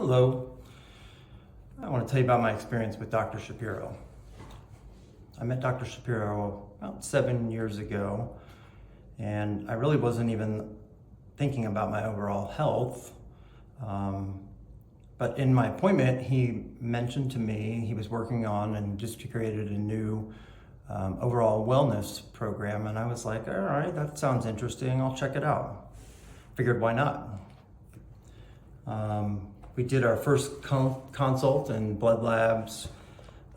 Hello. I want to tell you about my experience with Dr. Shapiro. I met Dr. Shapiro about 7 years ago, and I really wasn't even thinking about my overall health. But in my appointment, he mentioned to me he was working on and just created a new overall wellness program, and I was like, all right, that sounds interesting. I'll check it out. Figured, why not? We did our first consult and blood labs,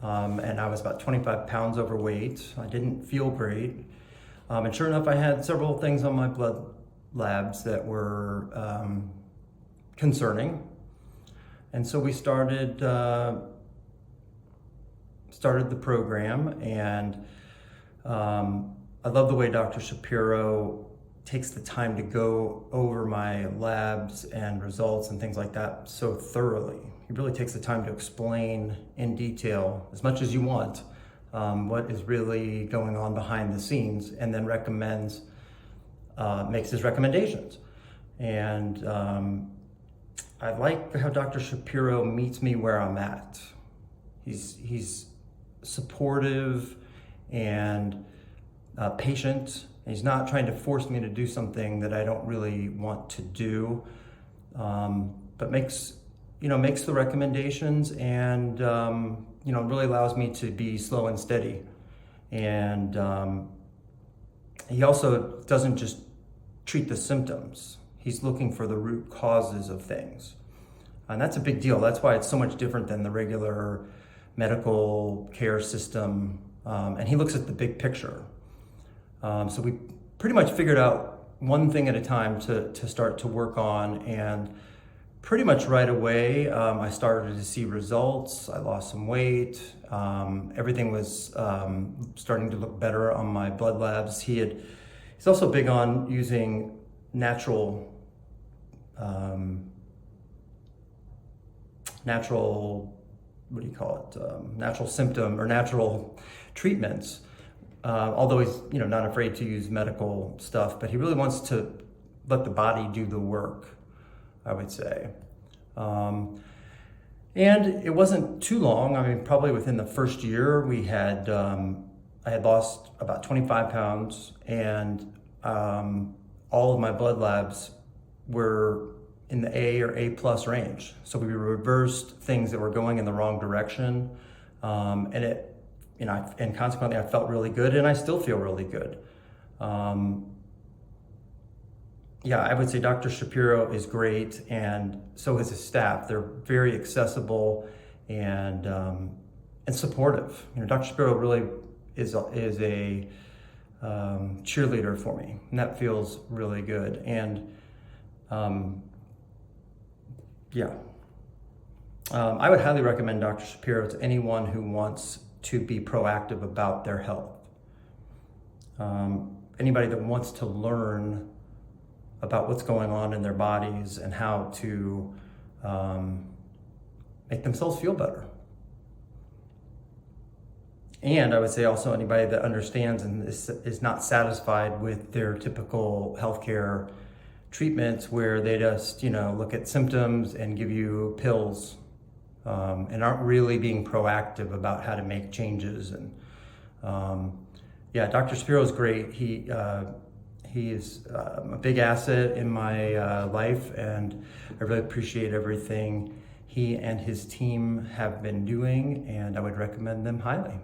and I was about 25 pounds overweight. I didn't feel great. And sure enough, I had several things on my blood labs that were concerning. And so we started the program, and I love the way Dr. Shapiro takes the time to go over my labs and results and things like that so thoroughly. He really takes the time to explain in detail, as much as you want, what is really going on behind the scenes, and then makes his recommendations. And I like how Dr. Shapiro meets me where I'm at. He's supportive and patient. He's not trying to force me to do something that I don't really want to do, but makes the recommendations, and really allows me to be slow and steady. And he also doesn't just treat the symptoms. He's looking for the root causes of things, and that's a big deal. That's why it's so much different than the regular medical care system. And he looks at the big picture. So we pretty much figured out one thing at a time to start to work on, and pretty much right away I started to see results. I lost some weight. Everything was starting to look better on my blood labs. He's also big on using natural symptom or natural treatments. Although he's not afraid to use medical stuff, but he really wants to let the body do the work, I would say. And it wasn't too long. I mean, probably within the first year, I had lost about 25 pounds, and all of my blood labs were in the A or A plus range. So we reversed things that were going in the wrong direction, and consequently, I felt really good, and I still feel really good. I would say Dr. Shapiro is great, and so is his staff. They're very accessible and supportive. Dr. Shapiro really is a cheerleader for me, and that feels really good. And I would highly recommend Dr. Shapiro to anyone who wants to be proactive about their health. Anybody that wants to learn about what's going on in their bodies and how to make themselves feel better. And I would say also anybody that understands and is not satisfied with their typical healthcare treatments, where they just look at symptoms and give you pills, and aren't really being proactive about how to make changes. And Dr. Shapiro is great. He is a big asset in my life, and I really appreciate everything he and his team have been doing, and I would recommend them highly.